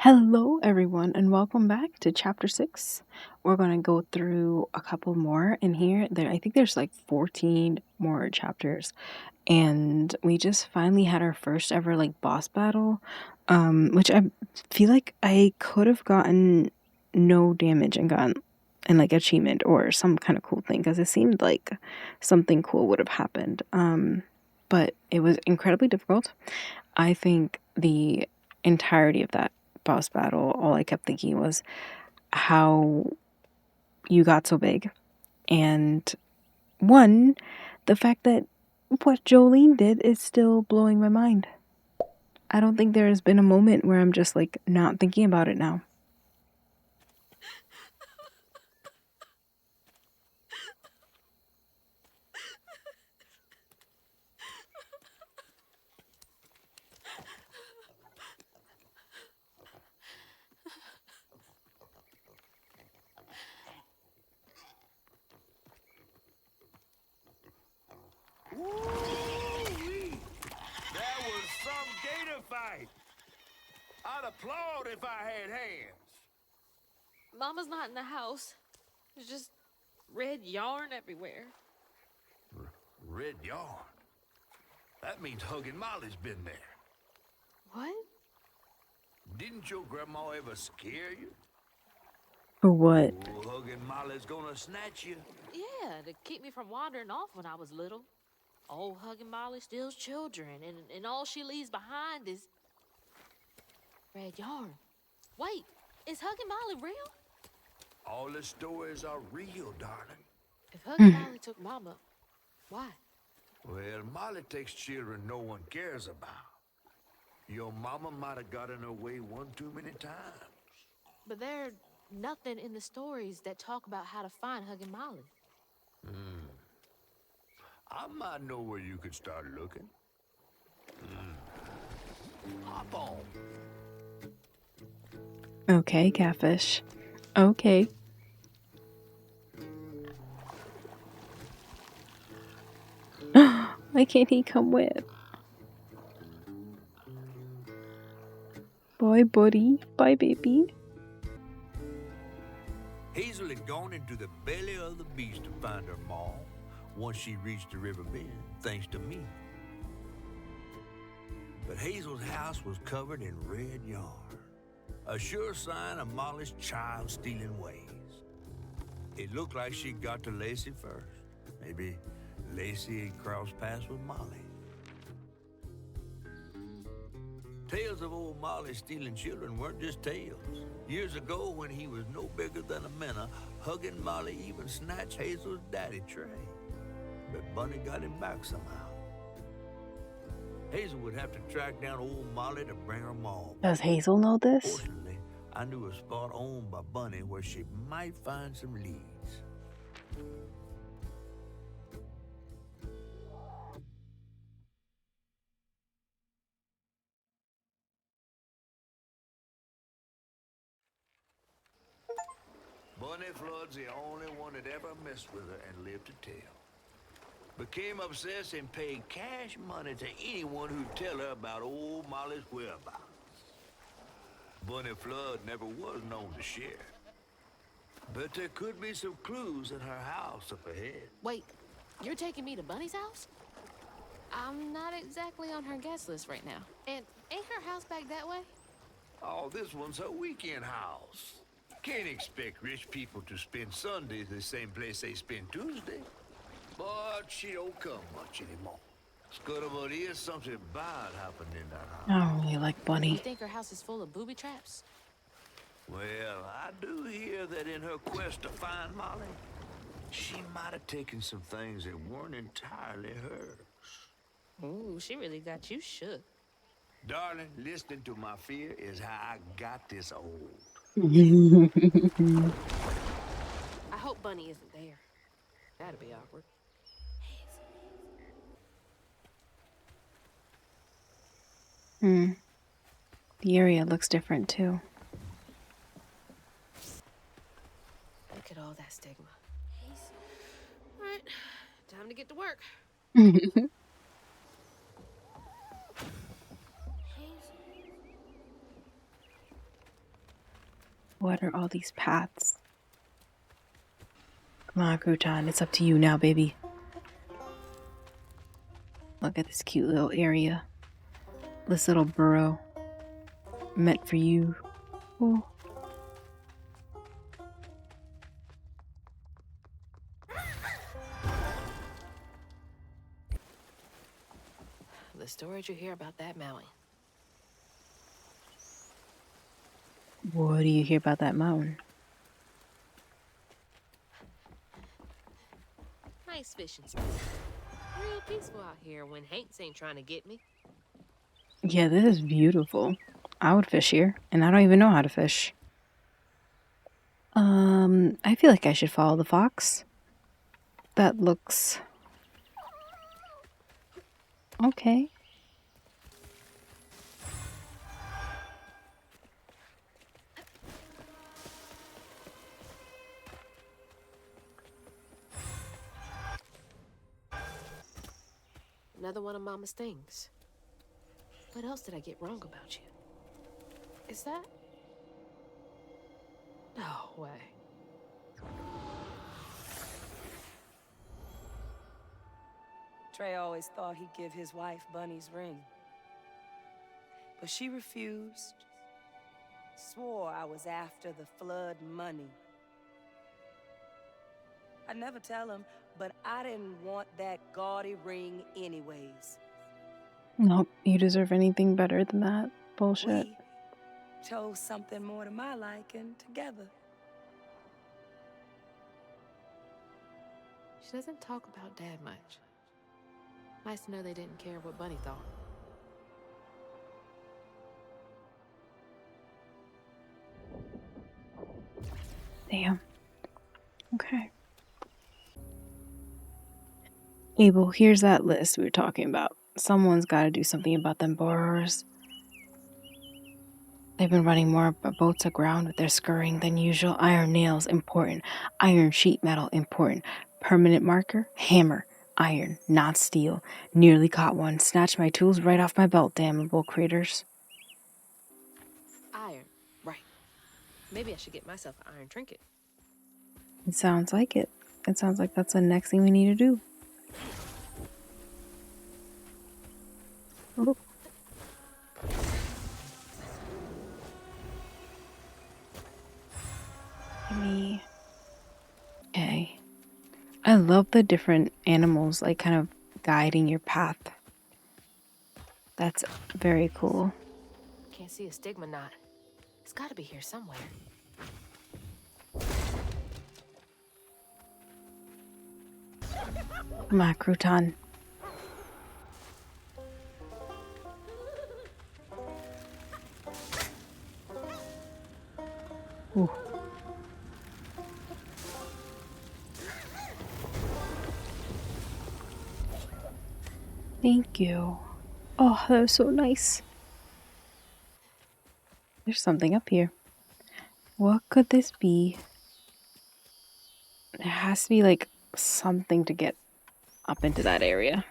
Hello, everyone, and welcome back to chapter 6. We're going to go through a couple more in here. I think there's like 14 more chapters, and we just finally had our first ever like boss battle, which I feel like I could have gotten no damage and gotten an like achievement or some kind of cool thing because it seemed like something cool would have happened. But it was incredibly difficult. I think the entirety of that boss battle, all I kept thinking was how you got so big. And one, the fact that what Jolene did is still blowing my mind. I don't think there has been a moment where I'm just like not thinking about it now. Woo-wee! That was some gator fight. I'd applaud if I had hands. Mama's not in the house. There's just red yarn everywhere. Red yarn? That means Huggin' Molly's been there. What? Didn't your grandma ever scare you? For what? Oh, Huggin' Molly's gonna snatch you. Yeah, to keep me from wandering off when I was little. Old Huggin' Molly steals children, and all she leaves behind is red yarn. Wait, is Huggin' Molly real? All the stories are real, darling. If Huggin' Molly took Mama, why? Well, Molly takes children no one cares about. Your mama might have got in her way one too many times. But there's nothing in the stories that talk about how to find Huggin' Molly. I might know where you could start looking. Hop on. Okay, catfish. Okay. Why can't he come with? Bye, buddy. Bye, baby. Hazel had gone into the belly of the beast to find her maw once she reached the river bend, thanks to me. But Hazel's house was covered in red yarn, a sure sign of Molly's child-stealing ways. It looked like she got to Lacey first. Maybe Lacey had crossed paths with Molly. Tales of old Molly stealing children weren't just tales. Years ago, when he was no bigger than a minnow, Huggin' Molly even snatched Hazel's daddy, Trey. But Bunny got him back somehow. Hazel would have to track down old Molly to bring her maw back. Does Hazel know this? Fortunately, I knew a spot owned by Bunny where she might find some leads. Bunny Flood's the only one that ever messed with her and lived to tell. Became obsessed and paid cash money to anyone who'd tell her about old Molly's whereabouts. Bunny Flood never was known to share. But there could be some clues in her house up ahead. Wait, you're taking me to Bunny's house? I'm not exactly on her guest list right now. And ain't her house back that way? Oh, this one's her weekend house. Can't expect rich people to spend Sundays the same place they spend Tuesday. But she don't come much anymore. But is something bad happened in that house. Oh, you like You Bunny. think her house is full of booby traps? Well, I do hear that in her quest to find Molly, she might have taken some things that weren't entirely hers. Ooh, she really got you shook. Darling, listening to my fear is how I got this old. I hope Bunny isn't there. That'd be awkward. The area looks different too. Look at all that stigma. All right, time to get to work. What are all these paths? Come on, Crouton, it's up to you now, baby. Look at this cute little area. This little burrow. Meant for you. Oh. The stories you hear about that mountain. What do you hear about that mountain? Nice fishing spot. Real peaceful out here when Hanks ain't trying to get me. Yeah, this is beautiful. I would fish here, and I don't even know how to fish. I feel like I should follow the fox. That looks... okay. Another one of Mama's things. What else did I get wrong about you? Is that... No way. Trey always thought he'd give his wife Bunny's ring. But she refused. Swore I was after the Flood money. I'd never tell him, but I didn't want that gaudy ring anyways. Nope, you deserve anything better than that bullshit. We chose something more to my liking together. She doesn't talk about Dad much. Nice to know they didn't care what Bunny thought. Damn. Okay. Abel, here's that list we were talking about. Someone's got to do something about them borrowers. They've been running more boats aground with their scurrying than usual. Iron nails, important. Iron sheet metal, important. Permanent marker, hammer. Iron, not steel. Nearly caught one. Snatched my tools right off my belt, damnable critters. Iron, right. Maybe I should get myself an iron trinket. It sounds like it. It sounds like that's the next thing we need to do. Oh. Me. Okay. I love the different animals, like, kind of guiding your path. That's very cool. Can't see a stigma knot. It's gotta be here somewhere. Come on, Crouton. Ooh. Thank you. Oh, that was so nice. There's something up here. What could this be? There has to be, like, something to get up into that area.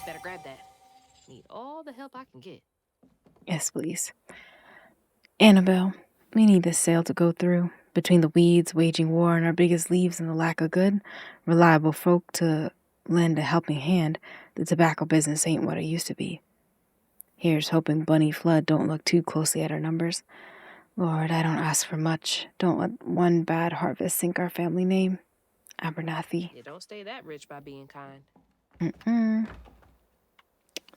Better grab that. Need all the help I can get. Yes, please. Annabelle, we need this sale to go through. Between the weeds, waging war, and our biggest leaves and the lack of good, reliable folk to lend a helping hand, the tobacco business ain't what it used to be. Here's hoping Bunny Flood don't look too closely at our numbers. Lord, I don't ask for much. Don't let one bad harvest sink our family name. Abernathy. You don't stay that rich by being kind. Mm-mm.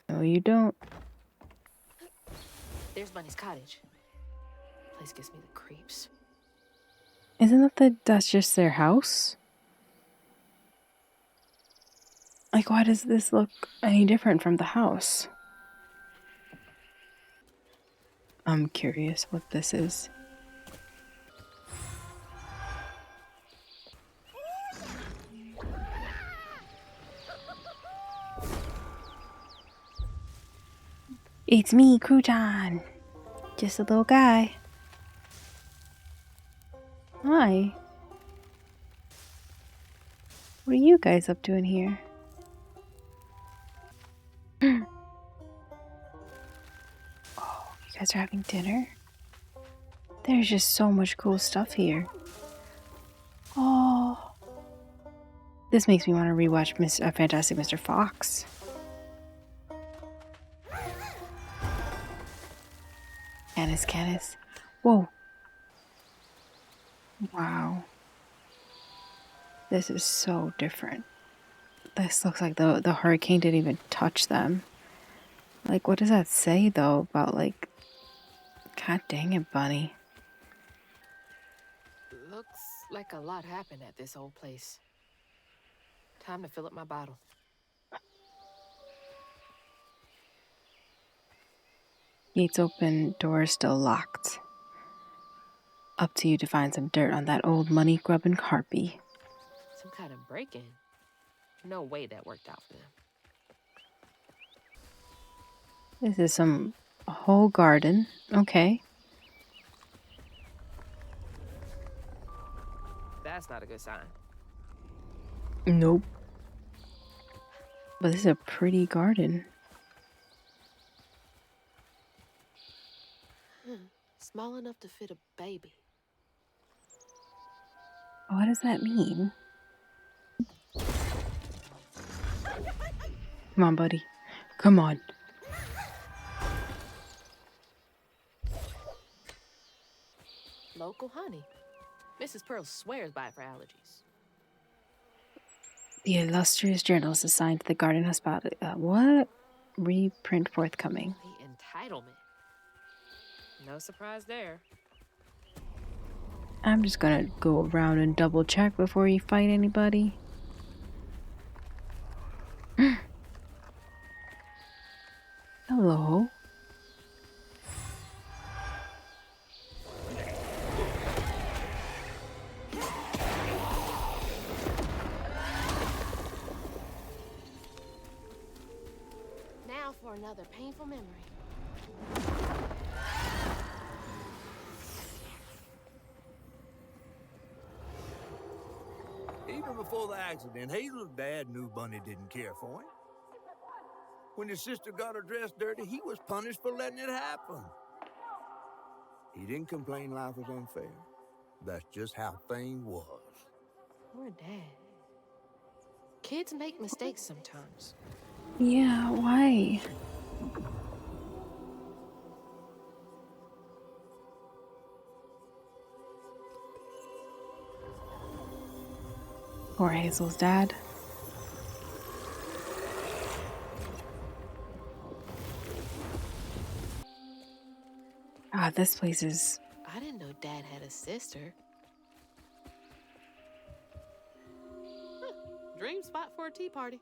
No, you don't. There's Bunny's cottage. Place gives me the creeps. Isn't that's just their house? Like, why does this look any different from the house? I'm curious what this is. It's me, Crouton. Just a little guy. Hi. What are you guys up to in here? guys are having dinner? There's just so much cool stuff here. Oh, this makes me want to rewatch Fantastic Mr. Fox. Canis. Whoa. Wow. This is so different. This looks like the hurricane didn't even touch them. Like, what does that say, though, about, like... God dang it, Bunny. Looks like a lot happened at this old place. Time to fill up my bottle. Gates open, doors still locked. Up to you to find some dirt on that old money-grubbing harpy. Some kind of break-in. No way that worked out for them. This is some whole garden. Okay. That's not a good sign. Nope. But this is a pretty garden. Small enough to fit a baby. What does that mean? Come on, buddy. Come on. Local honey. Mrs. Pearl swears by it for allergies. The illustrious journals assigned to the garden hospitality. What? Reprint forthcoming. The entitlement. No surprise there. I'm just gonna go around and double check before you fight anybody. Hello. Now for another painful memory. Even before the accident, Hazel's dad knew Bunny didn't care for him. When his sister got her dress dirty, he was punished for letting it happen. He didn't complain life was unfair. That's just how things was. Poor Dad. Kids make mistakes sometimes. Yeah, why? Poor Hazel's dad. Ah, this place is... I didn't know Dad had a sister. Dream spot for a tea party.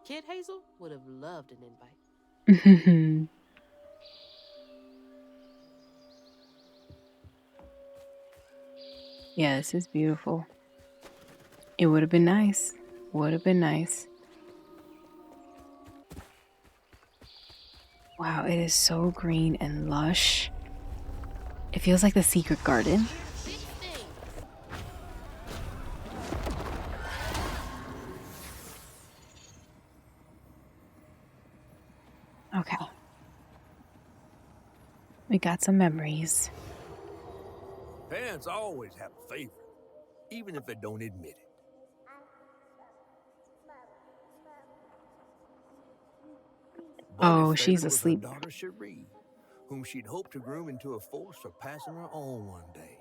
Kid Hazel would have loved an invite. Yeah, this is beautiful. It would have been nice. Would have been nice. Wow, it is so green and lush. It feels like the secret garden. Okay. We got some memories. Parents always have a favorite, even if they don't admit it. Oh, Bunny's she's favorite was her asleep. daughter Cherie, whom she'd hoped to groom into a force surpassing her own one day.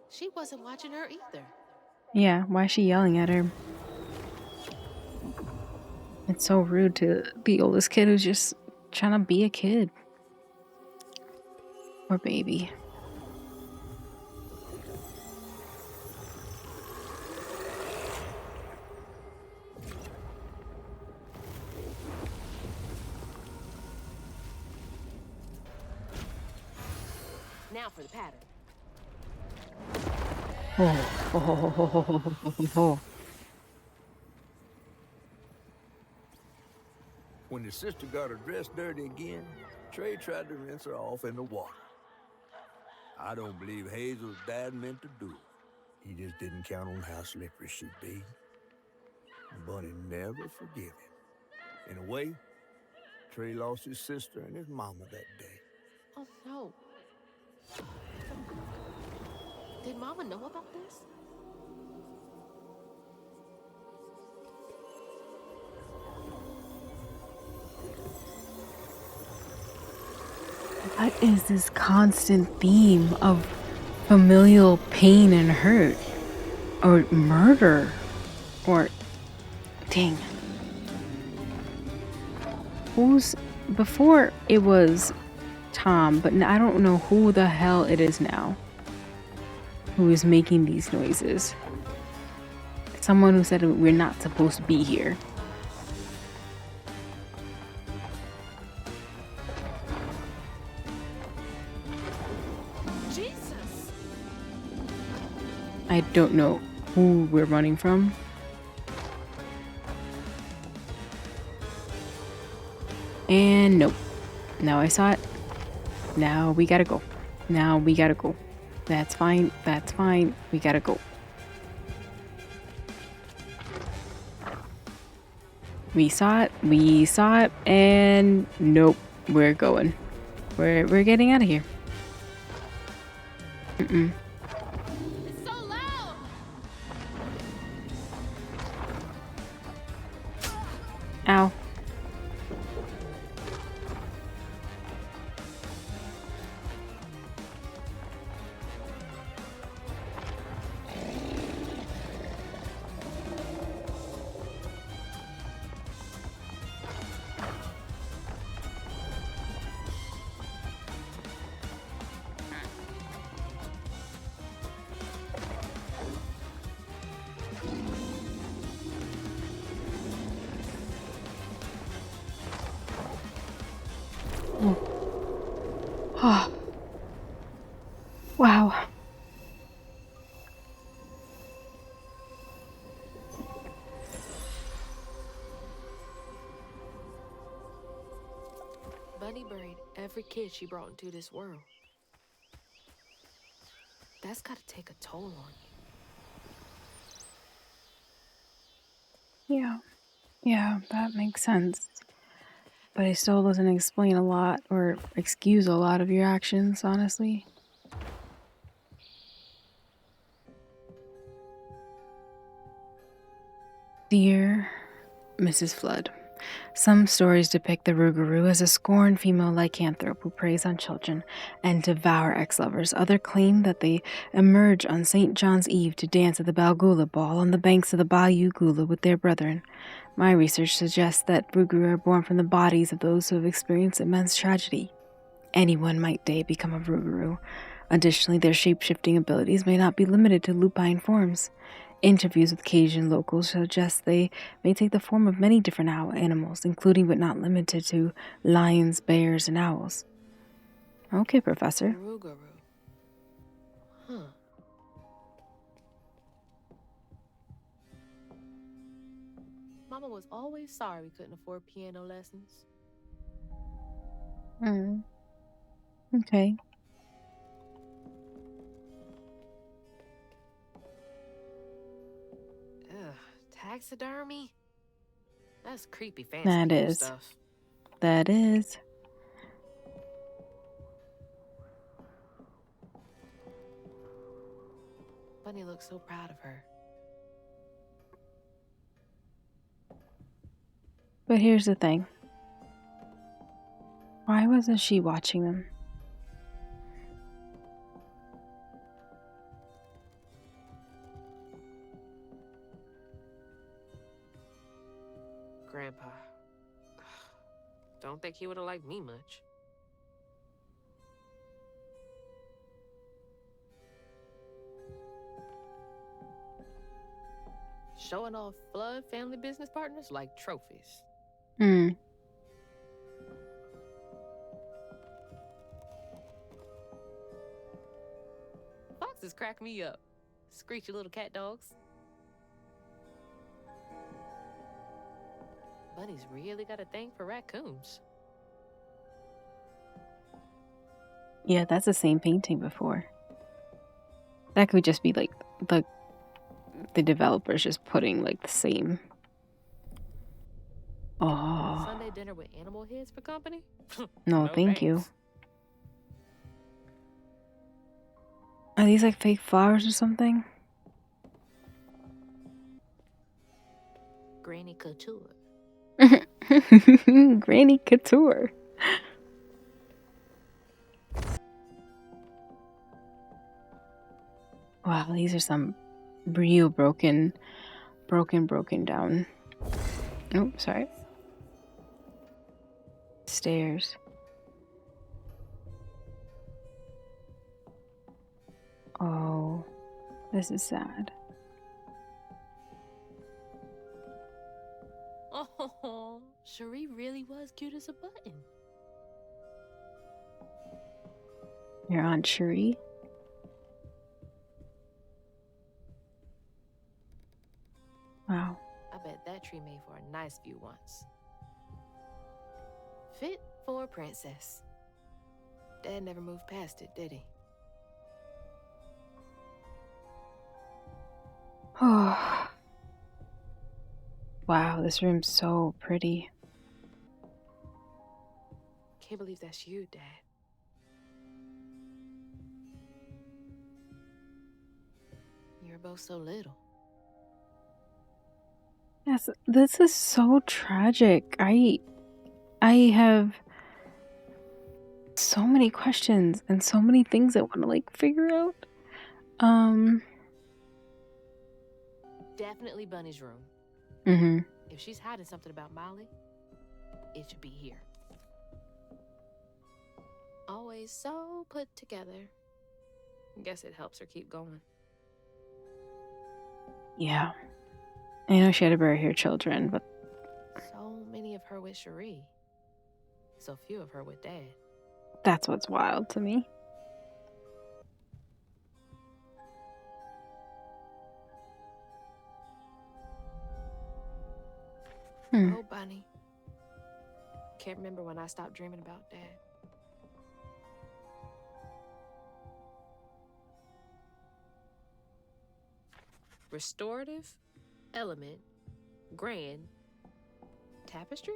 She wasn't watching her either. Yeah, why is she yelling at her? It's so rude to the oldest kid who's just trying to be a kid. Or baby. Now for the pattern. Oh. When his sister got her dress dirty again, Trey tried to rinse her off in the water. I don't believe Hazel's dad meant to do it. He just didn't count on how slippery she'd be. Bunny never forgave him. In a way, Trey lost his sister and his mama that day. Oh no. Did Mama know about this? What is this constant theme of familial pain and hurt? Or murder? Or... dang. Who's... before it was Tom, but I don't know who the hell it is now who is making these noises. Someone who said we're not supposed to be here. Jesus! I don't know who we're running from. And nope. Now I saw it. Now we gotta go. Now we gotta go. That's fine. That's fine. We gotta go. We saw it. We saw it. And nope. We're going. We're getting out of here. Mm-mm. It's so loud! Ow. Oh. Wow. Bunny buried every kid she brought into this world. That's gotta take a toll on you. Yeah. Yeah, that makes sense. But it still doesn't explain a lot or excuse a lot of your actions, honestly. Dear Mrs. Flood, some stories depict the Rougarou as a scorned female lycanthrope who preys on children and devour ex-lovers. Others claim that they emerge on St. John's Eve to dance at the Balgula Ball on the banks of the Bayou Gula with their brethren. My research suggests that Rougarou are born from the bodies of those who have experienced immense tragedy. Anyone might day become a Rougarou. Additionally, their shape-shifting abilities may not be limited to lupine forms. Interviews with Cajun locals suggest they may take the form of many different animals, including but not limited to lions, bears, and owls. Okay, Professor. Rougarou. Huh. Mama was always sorry we couldn't afford piano lessons. Okay. Ugh, taxidermy? That's creepy fancy That people is. stuff. That is. Bunny looks so proud of her. But here's the thing. Why wasn't she watching them? Grandpa. Don't think he would have liked me much. Showing off Flood family business partners like trophies. Foxes crack me up. Screechy little cat dogs. Bunny's really got a thing for raccoons. Yeah, that's the same painting before. That could just be like the developers just putting like the same Oh, Sunday dinner with animal heads for company? no, No thank you. thanks. Are these like fake flowers or something? Granny Couture. Granny Couture. Wow, these are some real broken down. Oh, sorry. Stairs. Oh, this is sad. Oh, Cherie really was cute as a button. Your Aunt Cherie? Wow. I bet that tree made for a nice view once. Fit for a princess. Dad never moved past it, did he? Oh. Wow, this room's so pretty. Can't believe that's you, Dad. You're both so little. Yes, this is so tragic. I have so many questions and so many things I want to like figure out. Definitely Bunny's room. Mm-hmm. If she's hiding something about Molly, it should be here. Always so put together. Guess it helps her keep going. Yeah. I know she had to bury her children, but So many of her with Cherie. So few of her with Dad. that's what's wild to me. Oh, Bunny. Can't remember when I stopped dreaming about Dad. Restorative, element, grand, tapestry?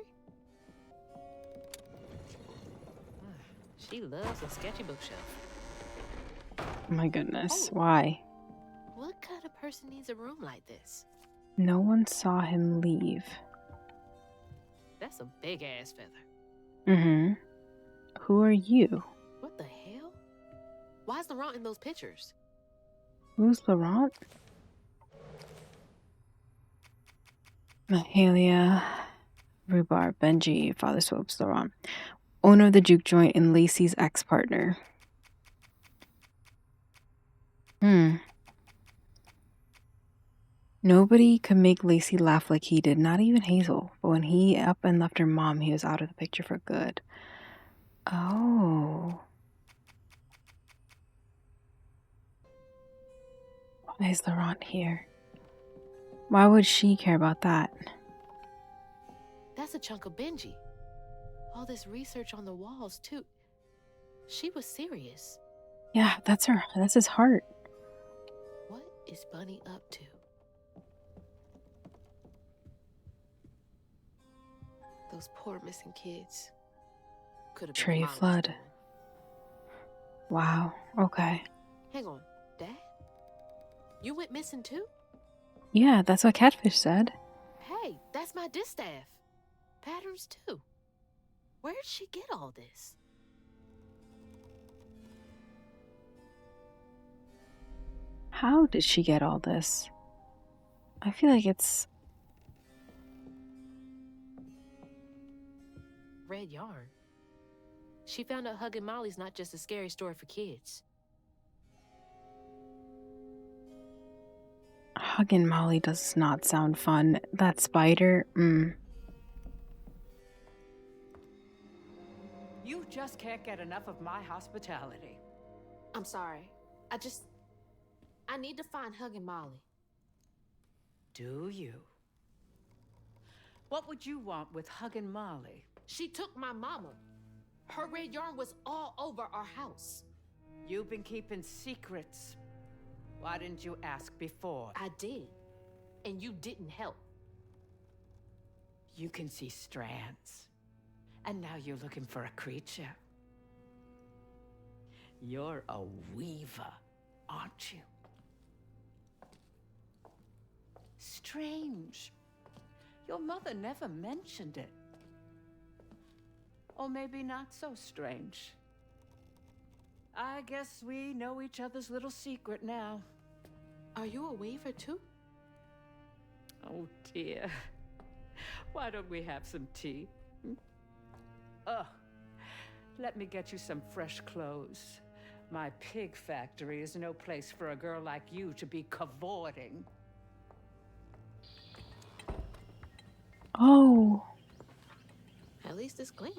She loves a sketchy bookshelf. My goodness, Oh. why? What kind of person needs a room like this? No one saw him leave. That's a big-ass feather. Mm-hmm. Who are you? What the hell? Why's Laurent in those pictures? Who's Laurent? Mahalia, Rhubarb, Benji, Father Swopes, Laurent. Owner of the juke joint and Lacey's ex-partner. Nobody could make Lacey laugh like he did, not even Hazel. But when he up and left her mom, he was out of the picture for good. Oh. Why is Laurent here? Why would she care about that? That's a chunk of Benji. All this research on the walls, too. She was serious. Yeah, that's her. That's his heart. What is Bunny up to? Those poor missing kids. Could have been Trey Molly's Flood. doing. Wow. Okay. Hang on, Dad? You went missing too? Yeah, that's what Catfish said. Hey, that's my distaff. Patterns too. Where'd she get all this? How did she get all this? I feel like it's... Red yarn. She found out Huggin' Molly's not just a scary story for kids. Huggin' Molly does not sound fun. That spider, You just can't get enough of my hospitality. I'm sorry. I need to find Huggin' Molly. Do you? What would you want with Huggin' Molly? She took my mama. Her red yarn was all over our house. You've been keeping secrets. Why didn't you ask before? I did. And you didn't help. You can see strands. And now you're looking for a creature. You're a weaver, aren't you? Strange. Your mother never mentioned it. Or maybe not so strange. I guess we know each other's little secret now. Are you a weaver too? Oh dear. Why don't we have some tea? Let me get you some fresh clothes. My pig factory is no place for a girl like you to be cavorting. Oh. At least it's clean.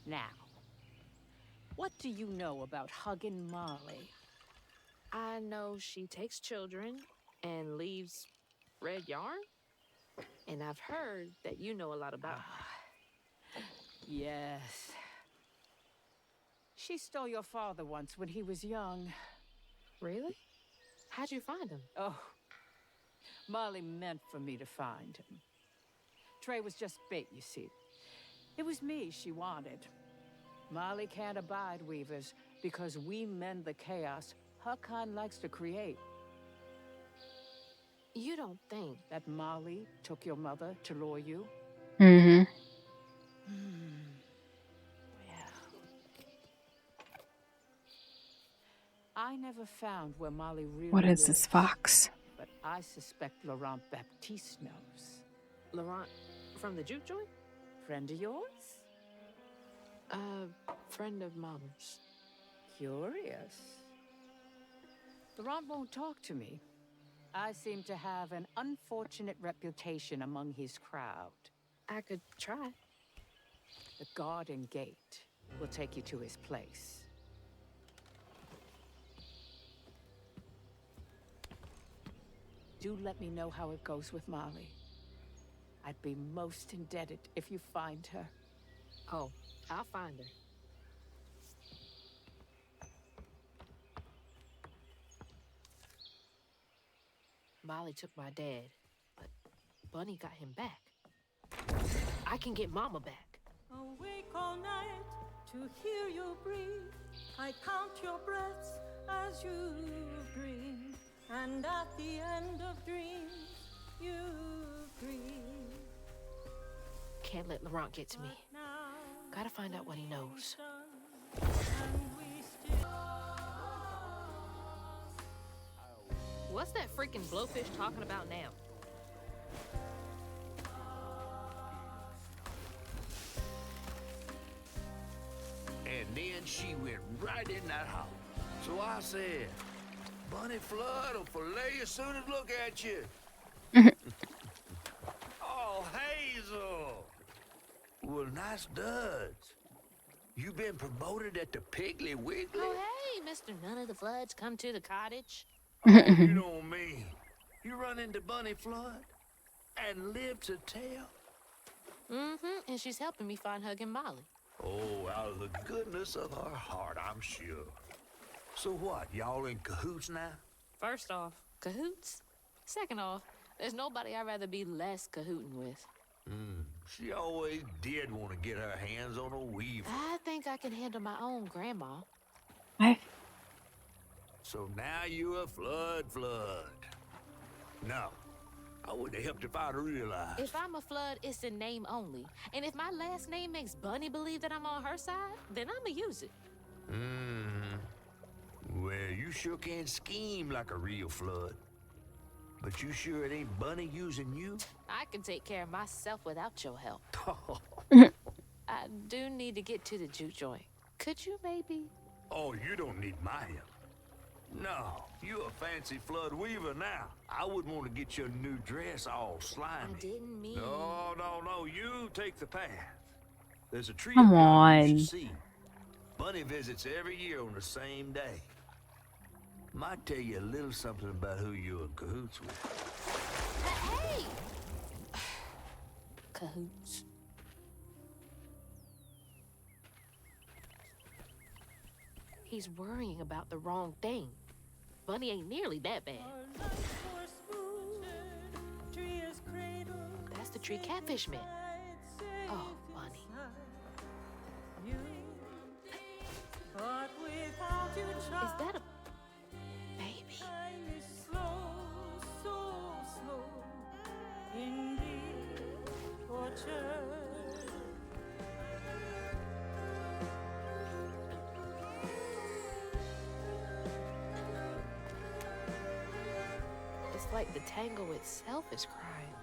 Now, what do you know about hugging Molly? I know she takes children and leaves red yarn. And I've heard that you know a lot about her. Yes. She stole your father once when he was young. Really? How'd you find him? Oh, Molly meant for me to find him. Trey was just bait, you see. It was me she wanted. Molly can't abide weavers because we mend the chaos her kind likes to create. You don't think That Molly took your mother to lure you? Mm-hmm. I never found where Molly really What is lives, this fox? but I suspect Laurent Baptiste knows. Laurent from the juke joint? Friend of yours? Friend of Mama's. Curious. Laurent won't talk to me. I seem to have an unfortunate reputation among his crowd. I could try. The garden gate will take you to his place. Do let me know how it goes with Molly. I'd be most indebted if you find her. Oh, I'll find her. Molly took my dad, but Bunny got him back. I can get Mama back. Awake all night to hear you breathe. I count your breaths as you dream. And at the end of dreams, you breathe. Can't let Laurent get to me. Now, Gotta find out what he knows. and we still What's that freaking blowfish talking about now? And then she went right in that house. So I said, Bunny Flood will fillet you as soon as look at you. Oh, Hazel. Well, nice duds. You been promoted at the Piggly Wiggly? Oh, hey, Mr. None of the Floods, come to the cottage. Oh, you don't mean. You run into Bunny Flood and live to tell? Mm-hmm, and she's helping me find Huggin' Molly. Oh, out of the goodness of her heart, I'm sure. So what, y'all in cahoots now? First off, cahoots. Second off, there's nobody I'd rather be less cahooting with. She always did want to get her hands on a weaver. I think I can handle my own grandma. I So now you're a Flood. No, I wouldn't have helped if I'd realized. If I'm a Flood, it's in name only. And if my last name makes Bunny believe that I'm on her side, then I'ma use it. Well, you sure can scheme like a real Flood. But you sure it ain't Bunny using you? I can take care of myself without your help. I do need to get to the juke joint. Could you maybe? Oh, you don't need my help. No, you a fancy Flood weaver now. I wouldn't want to get your new dress all slimy. I didn't mean... No, you take the path. There's a tree Come up yonder you on. should see. Bunny visits every year on the same day. Might tell you a little something about who you're in cahoots with. Hey! Cahoots. He's worrying about the wrong thing. Bunny ain't nearly that bad. our life was smooth, tree is cradled. That's the tree catfish meant. Oh, Bunny. But without you, Is child, that a baby? time is slow, so slow in the orchard. It's like the tango itself is crying.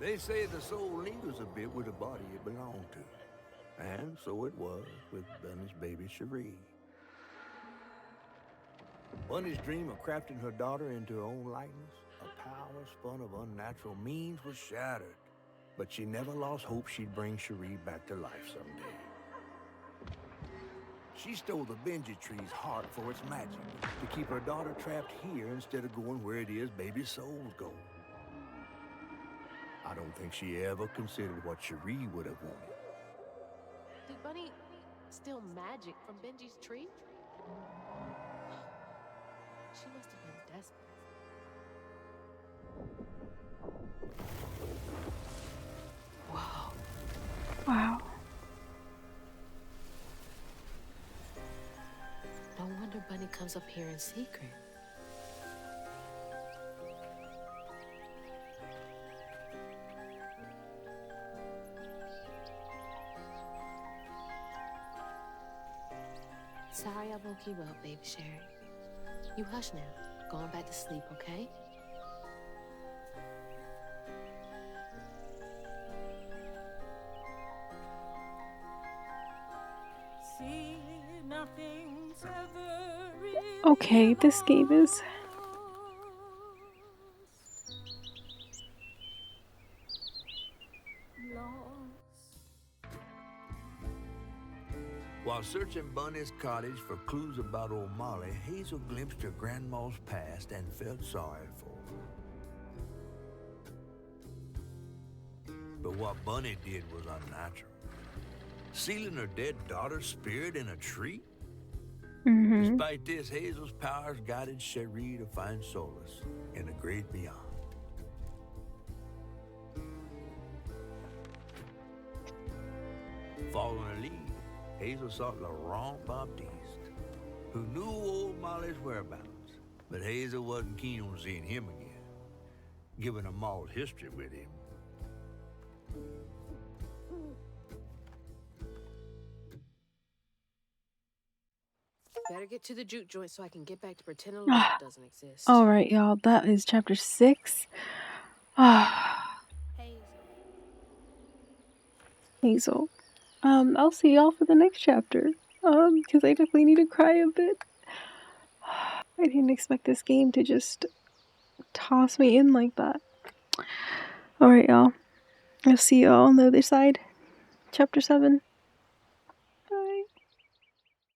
They say the soul lingers a bit with the body it belonged to. And so it was with Bunny's baby Cherie. Bunny's dream of crafting her daughter into her own likeness, a power spun of unnatural means, was shattered. But she never lost hope she'd bring Cherie back to life someday. She stole the Benji tree's heart for its magic, to keep her daughter trapped here instead of going where it is baby souls go. I don't think she ever considered what Cherie would have wanted. Did Bunny steal magic from Benji's tree? She must have been desperate. Whoa. Wow. No wonder Bunny comes up here in secret. Sorry I woke you up, baby Sherry. You hush now. Going back to sleep, okay? See, nothing's ever really Okay, this game is... lost. While searching Bunny's cottage for clues about old Molly, Hazel glimpsed her grandma's past and felt sorry for her. But what Bunny did was unnatural. Sealing her dead daughter's spirit in a tree? Despite this, Hazel's powers guided Cherie to find solace in the great beyond. Following her lead, Hazel sought Laurent Baptiste, who knew old Molly's whereabouts, but Hazel wasn't keen on seeing him again, given a mauled history with him. Better get to the juke joint so I can get back to pretending love doesn't exist. Alright, y'all. That is chapter 6. Hazel. I'll see y'all for the next chapter. Because I definitely need to cry a bit. I didn't expect this game to just toss me in like that. Alright, y'all. I'll see y'all on the other side. Chapter 7.